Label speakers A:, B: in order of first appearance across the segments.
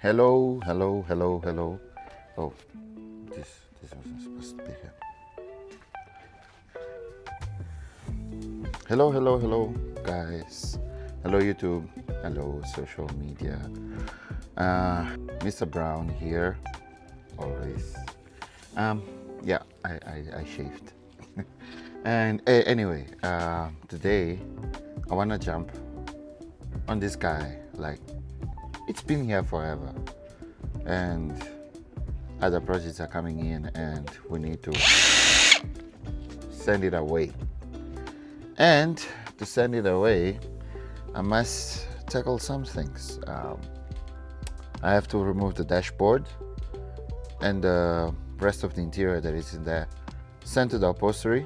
A: Hello, hello, hello, hello. Oh, this wasn't supposed to be here. Hello, hello, hello, guys. Hello, YouTube. Hello, social media. Mr. Brown here, always. Um, yeah, I shaved. And anyway, today I wanna jump on this guy. Like, it's been here forever, and other projects are coming in, and we need to send it away. And to send it away, I must tackle some things. I have to remove the dashboard and the rest of the interior that is in there, send to the upholstery.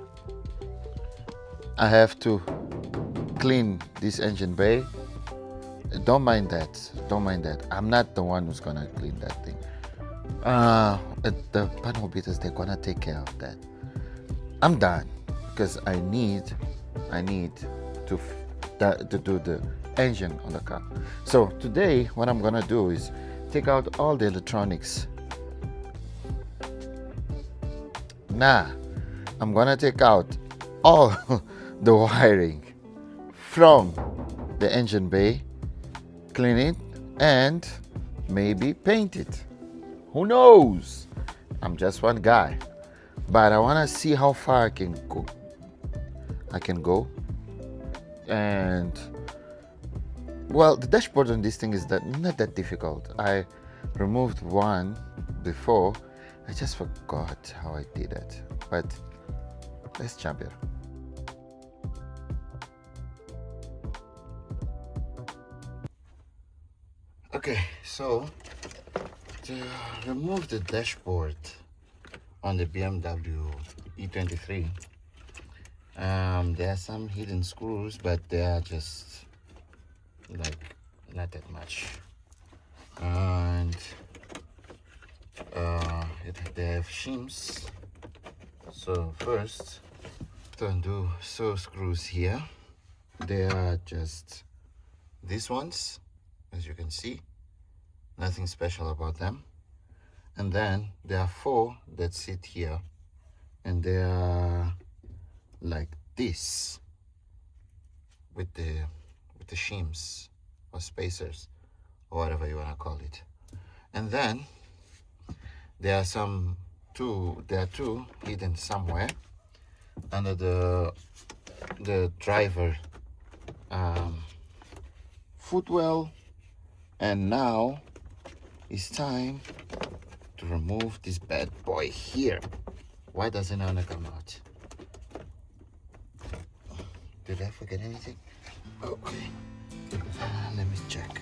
A: I have to clean this engine bay. Don't mind that. Don't mind that. I'm not the one who's gonna clean that thing. The panel beaters, they're gonna take care of that. I'm done because I need to do the engine on the car. So today, what I'm gonna do is take out all the electronics. I'm gonna take out all the wiring from the engine bay, clean it, and maybe paint it. Who knows? I'm just one guy, but I wanna see how far I can go. And well, the dashboard on this thing is not that difficult. I removed one before. I just forgot how I did it, but let's jump in. Okay, so to remove the dashboard on the BMW E23, there are some hidden screws, but they are just like not that much, and they have shims. So first, to undo screws here. They are just these ones, as you can see, nothing special about them. And then there are 4 that sit here, and they are like this with the shims or spacers or whatever you want to call it. And then there are two hidden somewhere under the driver footwell. And now it's time to remove this bad boy here. Why doesn't it want to come out? Did I forget anything? Okay, let me check.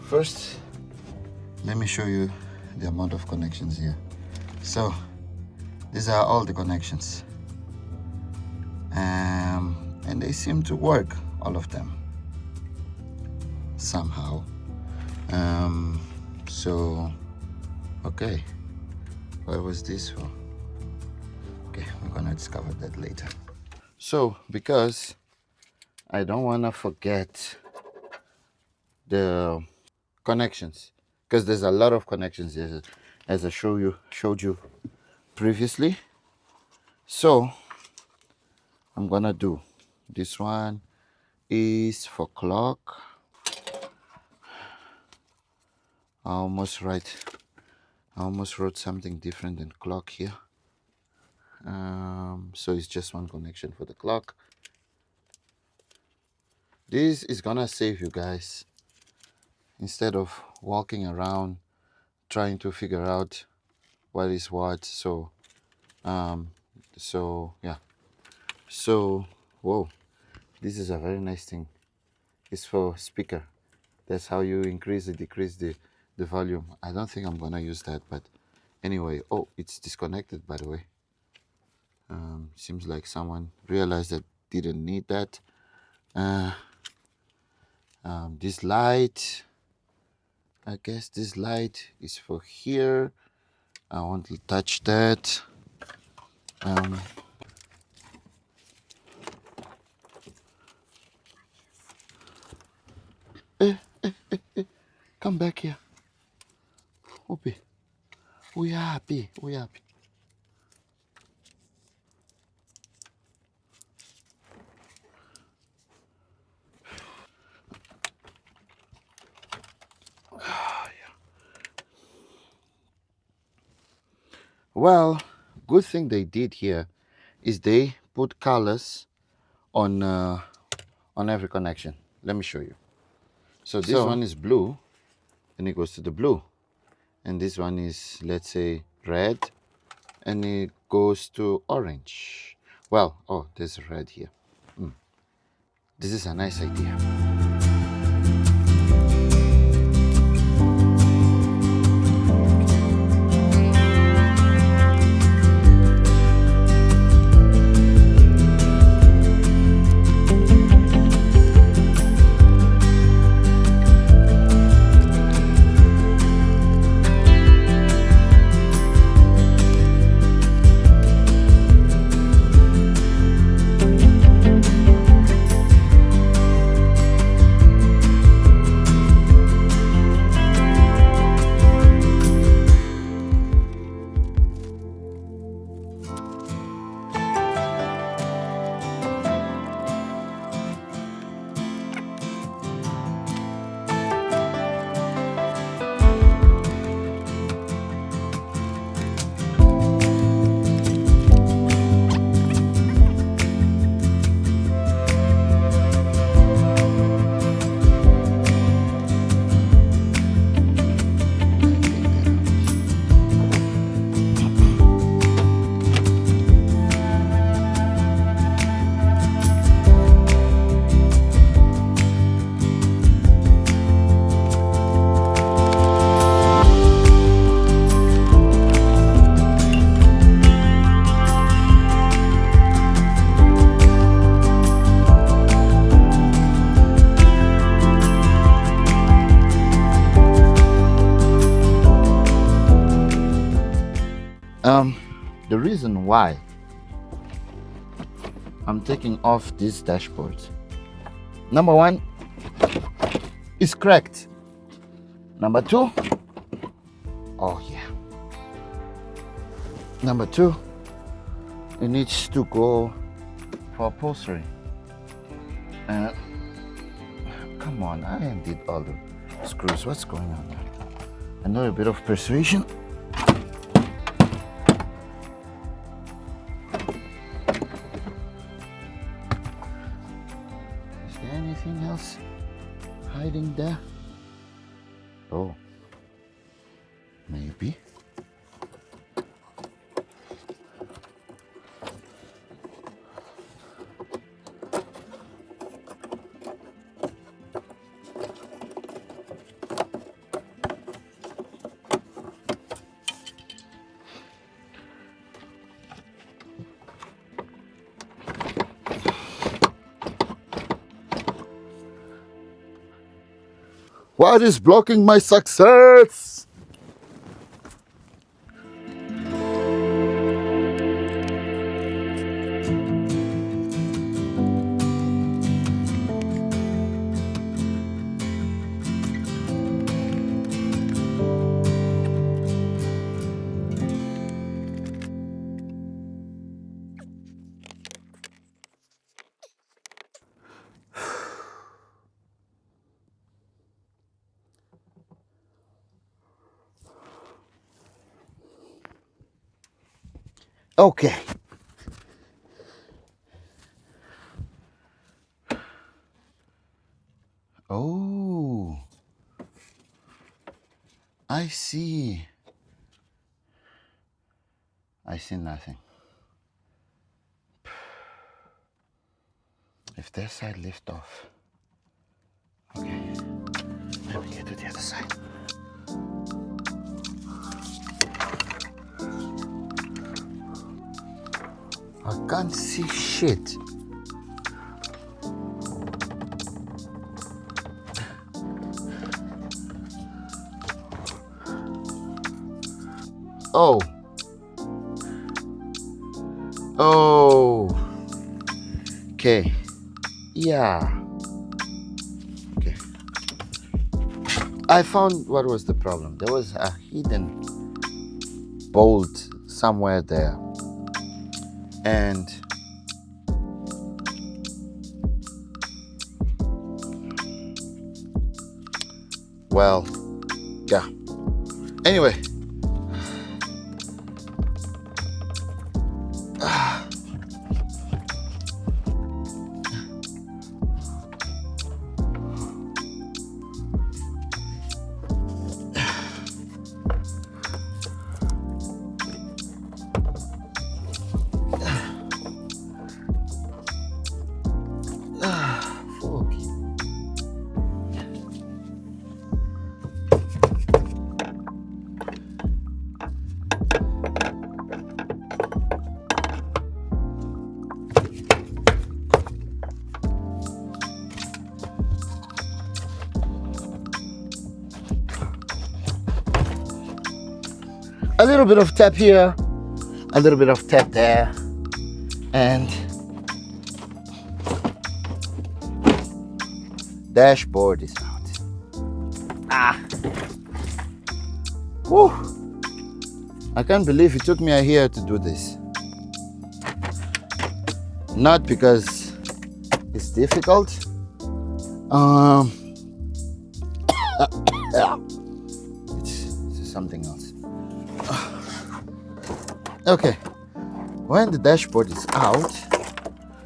A: First, let me show you the amount of connections here. So these are all the connections, and they seem to work, all of them, somehow. So okay, what was this for? Okay, we're gonna discover that later. So because I don't want to forget the connections, because there's a lot of connections here, as I showed you previously. So I'm gonna do this one is for clock. I almost wrote something different than clock here. So it's just one connection for the clock. This is gonna save you guys, instead of walking around trying to figure out what is what. So yeah, so whoa, this is a very nice thing. It's for speaker That's how you increase or decrease the volume. I don't think I'm gonna use that, but anyway. Oh, it's disconnected, by the way. Seems like someone realized that didn't need that. This light, I guess this light is for here. I want to touch that. Come back here. Opi. Uyapi. Uyapi. Well, good thing they did here is they put colors on every connection. Let me show you. So this one is blue, and it goes to the blue, and this one is, let's say, red, and it goes to orange. Well, oh, there's red here. This is a nice idea. The reason why I'm taking off this dashboard, number one, it's cracked. Number two, oh yeah. Number two, it needs to go for upholstery. Come on, I undid all the screws. What's going on there? I know a bit of persuasion. Is there anything else hiding there? Oh, maybe. What is blocking my success? Okay. Oh, I see. I see nothing. If that side lift off, okay, other side. I can't see shit. Oh. Oh. Okay. Yeah. Okay. I found what was the problem. There was a hidden bolt somewhere there. And well, yeah. Anyway. A little bit of tap here, a little bit of tap there, and dashboard is out. Whew. I can't believe it took me a year to do this. Not because it's difficult. It's something else. Okay, when the dashboard is out,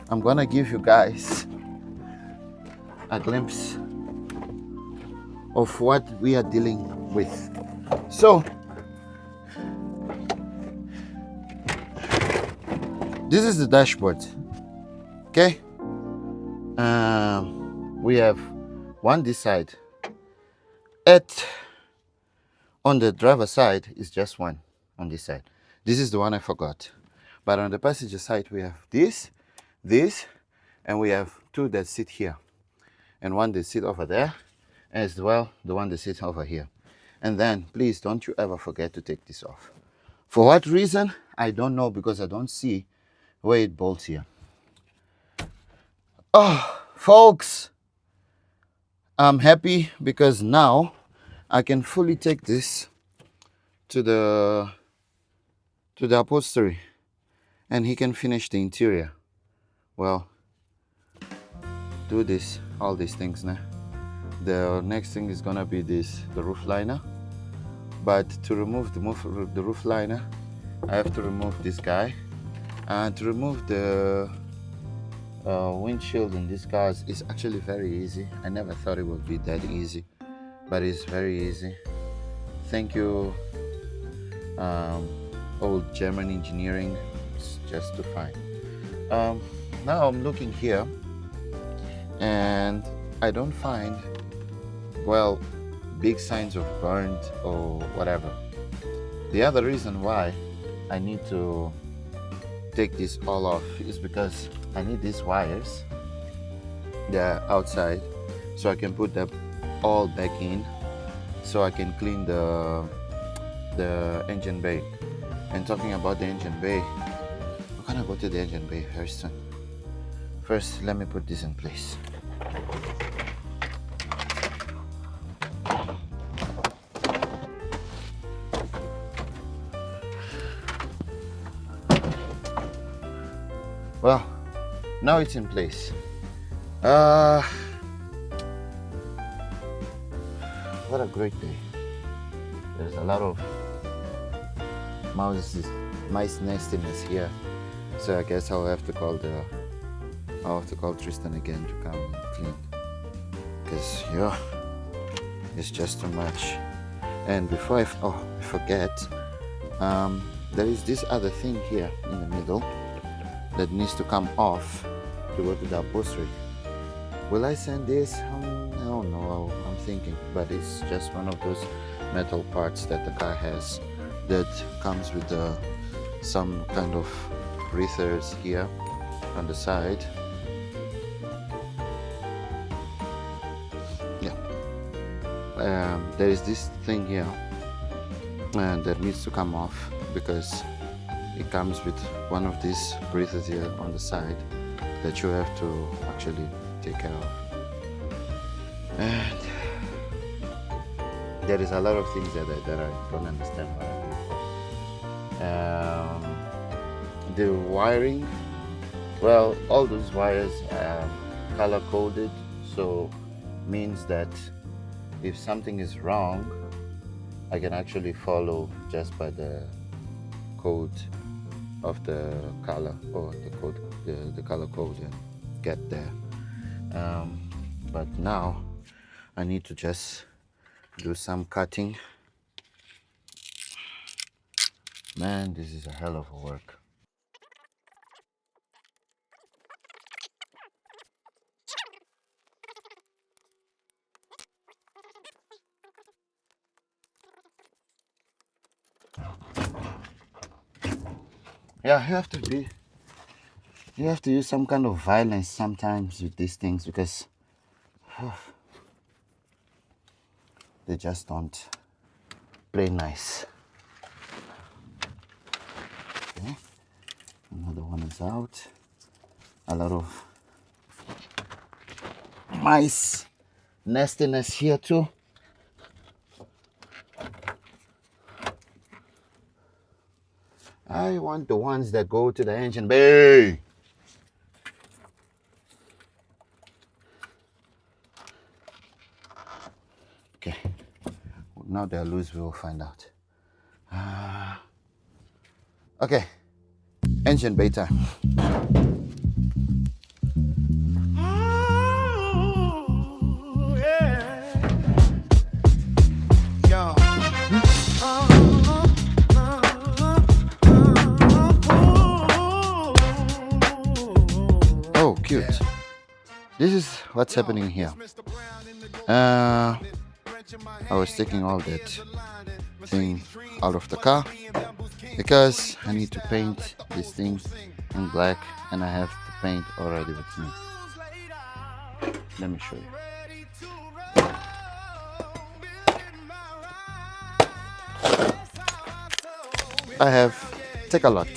A: I'm gonna give you guys a glimpse of what we are dealing with. So, this is the dashboard. Okay, we have one this side. On the driver side is just one on this side. This is the one I forgot. But on the passenger side, we have this, and we have two that sit here. And one that sit over there, as well, the one that sits over here. And then, please, don't you ever forget to take this off. For what reason? I don't know, because I don't see where it bolts here. Oh, folks, I'm happy because now I can fully take this to the upholstery and he can finish the interior. Well, do all these things now. The next thing is gonna be the roof liner. But to remove the roof liner, I have to remove this guy. And to remove the windshield in these cars is actually very easy. I never thought it would be that easy, but it's very easy. Thank you, old German engineering. It's just too fine. Now I'm looking here and I don't find, well, big signs of burnt or whatever. The other reason why I need to take this all off is because I need these wires, they're outside, so I can put them all back in so I can clean the engine bay. And talking about the engine bay, we're gonna go to the engine bay very soon. First, let me put this in place. Well, now it's in place. What a great day. There's a lot of mice nestiness here, so I guess I'll have to call Tristan again to come and clean, because yeah, it's just too much. And before I forget, there is this other thing here in the middle that needs to come off to go to the upholstery. Will I send this? I don't know. I'm thinking, but it's just one of those metal parts that the car has that comes with some kind of breathers here on the side. Yeah, there is this thing here and that needs to come off because it comes with one of these breathers here on the side that you have to actually take care of. And there is a lot of things that I don't understand what I do. The wiring, well, all those wires are color coded, so means that if something is wrong, I can actually follow just by the code of the color, or the color code, and get there. But now I need to just do some cutting. Man, this is a hell of a work. Yeah, you have to use some kind of violence sometimes with these things because they just don't play nice. Okay, another one is out. A lot of mice nastiness here too. I want the ones that go to the engine bay. Okay, now they're loose, we will find out. Okay, engine bay time. Oh, cute. This is what's happening here. I was taking all that thing out of the car because I need to paint this thing in black, and I have the paint already with me. Let me show you. I have take a lot.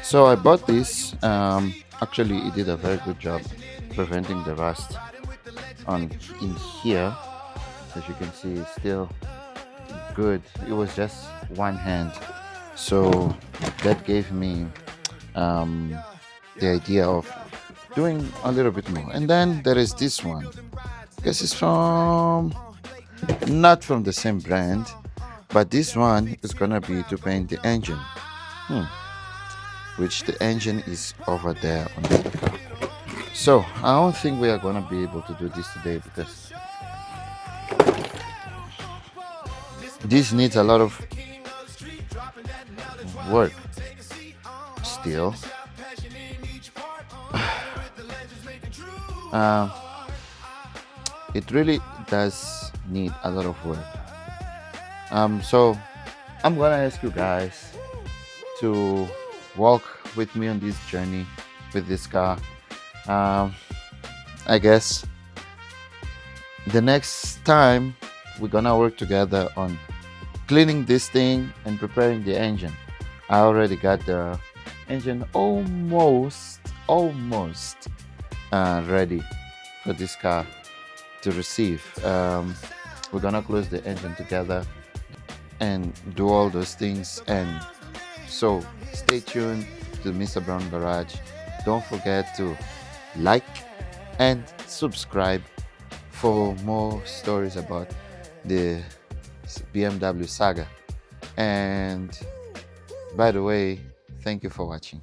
A: So I bought this. Actually, it did a very good job preventing the rust in here. As you can see, it's still good. It was just one hand, so that gave me the idea of doing a little bit more. And then there is this one. This is not from the same brand, but this one is gonna be to paint the engine, which the engine is over there on the car. So I don't think we are gonna be able to do this today because this needs a lot of work still. It really does need a lot of work. So I'm gonna ask you guys to walk with me on this journey with this car. I guess the next time we're gonna work together on cleaning this thing and preparing the engine. I already got the engine almost ready for this car to receive. We're gonna close the engine together and do all those things, and so stay tuned to Mr. Brown Garage. Don't forget to like and subscribe for more stories about the BMW saga. And by the way, thank you for watching.